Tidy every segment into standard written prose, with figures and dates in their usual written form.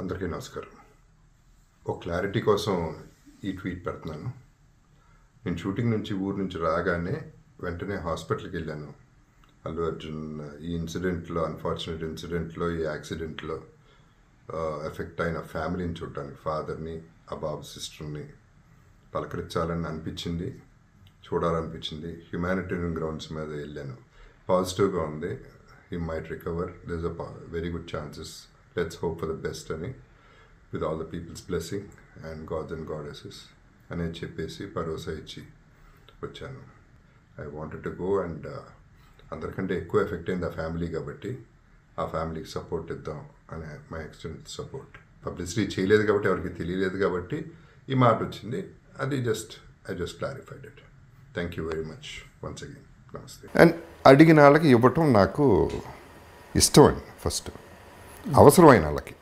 అందరికీ నమస్కారం. ఒక క్లారిటీ కోసం ఈ ట్వీట్ పెడుతున్నాను. నేను షూటింగ్ నుంచి ఊరు నుంచి రాగానే వెంటనే హాస్పిటల్కి వెళ్ళాను. అల్లు అర్జున్ ఈ ఇన్సిడెంట్లో, అన్ఫార్చునేట్ ఇన్సిడెంట్లో, ఈ యాక్సిడెంట్లో ఎఫెక్ట్ అయిన ఫ్యామిలీని చూడటానికి, ఫాదర్ని, ఆ బాబు సిస్టర్ని పలకరించాలని అనిపించింది, చూడాలనిపించింది. హ్యుమానిటేరియన్ గ్రౌండ్స్ మీద వెళ్ళాను. పాజిటివ్గా ఉంది. He might recover, there is a very good chances, let's hope for the best అని, with all the peoples blessing and gods and goddesses అనేది చెప్పేసి భరోసా ఇచ్చి వచ్చాను. I wanted to go and అందరికంటే ఎక్కువ ఎఫెక్ట్ అయింది ఆ ఫ్యామిలీ కాబట్టి ఆ ఫ్యామిలీకి సపోర్ట్ ఇద్దాం అనే మై ఎక్స్టెంట్ సపోర్ట్. పబ్లిసిటీ చేయలేదు కాబట్టి, ఎవరికి తెలియలేదు కాబట్టి ఈ మాట వచ్చింది. అది I just clarified it. Thank you very much once again. నమస్తే. అండ్ అడిగిన వాళ్ళకి ఇవ్వటం నాకు ఇష్టం అండి. ఫస్ట్ అవసరమైన వాళ్ళకి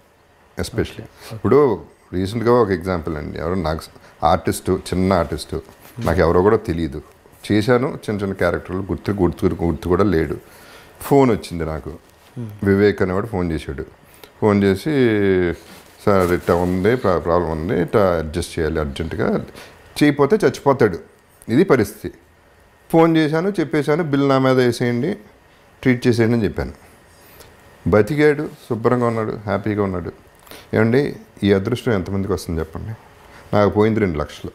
ఎస్పెషలీ. ఇప్పుడు రీసెంట్గా ఒక ఎగ్జాంపుల్ అండి, ఎవరో నాకు ఆర్టిస్టు, చిన్న ఆర్టిస్టు, నాకు ఎవరో కూడా తెలియదు, చేశాను చిన్న చిన్న క్యారెక్టర్లు, గుర్తు కూడా లేడు. ఫోన్ వచ్చింది నాకు, వివేక్ అనేవాడు ఫోన్ చేశాడు. ఫోన్ చేసి, సార్ ఇట్లా ఉంది, ప్రాబ్లం ఉంది, ఇట్లా అడ్జస్ట్ చేయాలి అర్జెంటుగా, చేయకపోతే చచ్చిపోతాడు, ఇది పరిస్థితి. ఫోన్ చేశాను, చెప్పేశాను, బిల్ నా మీద వేసేయండి, ట్రీట్ చేసేయండి అని చెప్పాను. బతికాడు, శుభ్రంగా ఉన్నాడు, హ్యాపీగా ఉన్నాడు. ఏమండి, ఈ అదృష్టం ఎంతమందికి వస్తుంది చెప్పండి? నాకు పోయింది 2 లక్షలు.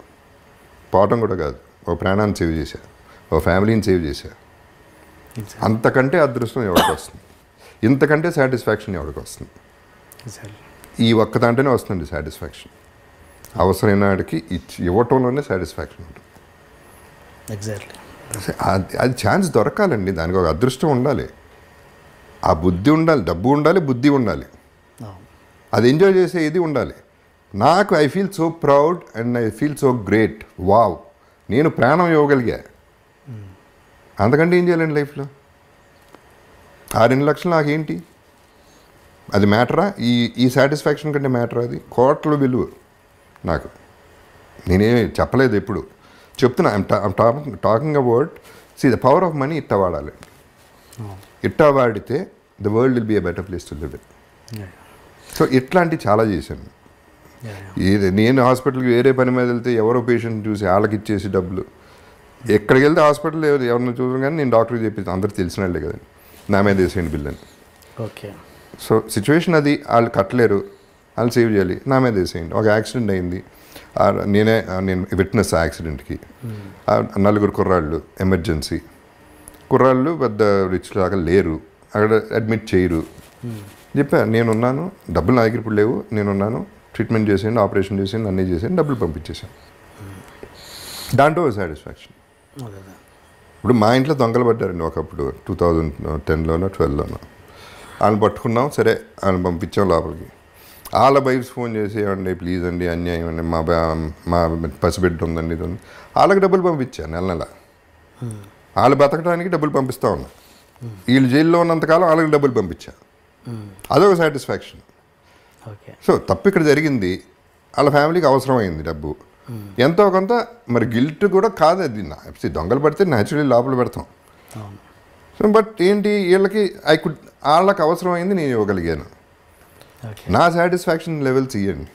పోవటం కూడా కాదు, ఓ ప్రాణాన్ని సేవ్ చేశా, ఓ ఫ్యామిలీని సేవ్ చేశా. అంతకంటే అదృష్టం ఎవరికి వస్తుంది? ఇంతకంటే సాటిస్ఫాక్షన్ ఎవరికి వస్తుంది? ఈ ఒక్క దాంట్లోనే వస్తుంది సాటిస్ఫాక్షన్. అవసరమైన వాడికి ఇవ్వటంలోనే సాటిస్ఫాక్షన్ ఉంటుంది. ఎగ్జాక్ట్లీ. అది ఛాన్స్ దొరకాలండి, దానికి ఒక అదృష్టం ఉండాలి, ఆ బుద్ధి ఉండాలి, డబ్బు ఉండాలి, బుద్ధి ఉండాలి, అది ఎంజాయ్ చేసే ఇది ఉండాలి. నాకు I feel so proud and I feel so great. Wow, నేను ప్రాణం ఇవ్వగలిగా. అంతకంటే ఏం చేయాలండి లైఫ్లో? ఆ 2 లక్షలు నాకేంటి? అది మ్యాటరా? ఈ సాటిస్ఫాక్షన్ కంటే మ్యాటరా? అది కోట్ల విలువ నాకు. నేనేమి చెప్పలేదు, ఎప్పుడు చెప్తున్నా. I'm talking about the power of money. ఇట్ట వాడాలి, ఇట్టా వాడితే the world will be a better place to live in. So ఇట్లాంటివి చాలా చేశాను. నేను హాస్పిటల్కి వేరే పని మీద వెళ్తే ఎవరో పేషెంట్ చూసి వాళ్ళకి ఇచ్చేసి డబ్బులు, ఎక్కడికి వెళ్తే హాస్పిటల్ ఎవరిని చూసాను కానీ నేను డాక్టర్కి చెప్పి, అందరికి తెలిసిన వాళ్ళే కదండి, నా మీద వేసేయండి బిల్ అని. ఓకే. సో సిచ్యువేషన్ అది, వాళ్ళు కట్టలేరు, వాళ్ళు సేవ్ చేయాలి, నా మీద వేసేయండి. ఒక యాక్సిడెంట్ అయింది, నేను విట్నెస్ ఆ యాక్సిడెంట్కి. 4 కుర్రాళ్ళు, ఎమర్జెన్సీ కుర్రాళ్ళు, పెద్ద రిచ్ లాగా లేరు, అక్కడ అడ్మిట్ చేయరు. చెప్పా, నేనున్నాను, డబ్బులు నా దగ్గర ఇప్పుడు లేవు, నేనున్నాను, ట్రీట్మెంట్ చేసేయండి, ఆపరేషన్ చేసేయండి, అన్నీ చేసేయండి, డబ్బులు పంపించేసాను. దాంట్లో సాటిస్ఫాక్షన్. ఇప్పుడు మా ఇంట్లో దొంగలు పడ్డారండి ఒకప్పుడు, 2010లోనో 12లోనో. వాళ్ళని పట్టుకున్నాం, సరే వాళ్ళని పంపించాం లోపలికి. వాళ్ళ వైఫ్స్ ఫోన్ చేసి, ఏమండి ప్లీజ్ అండి, అన్యాయం అండి, మా పసిబిడ్డ ఉందండి, ఇది ఉంది. వాళ్ళకి డబ్బులు పంపించాను నెల నెల. వాళ్ళు బతకడానికి డబ్బులు పంపిస్తూ ఉన్నా. వీళ్ళు జైల్లో ఉన్నంతకాలం వాళ్ళకి డబ్బులు పంపించా. అదొక సాటిస్ఫాక్షన్. సో తప్పు ఇక్కడ జరిగింది, వాళ్ళ ఫ్యామిలీకి అవసరమైంది డబ్బు, ఎంతో కొంత. మరి గిల్ట్ కూడా కాదు అది. దొంగలు పడితే న్యాచురల్లీ లోపల పెడతాం. సో బట్ ఏంటి, వాళ్ళకి అవసరమైంది, నేను ఇవ్వగలిగాను. నా సాటిస్ఫాక్షన్ లెవెల్స్ ఇవ్వండి.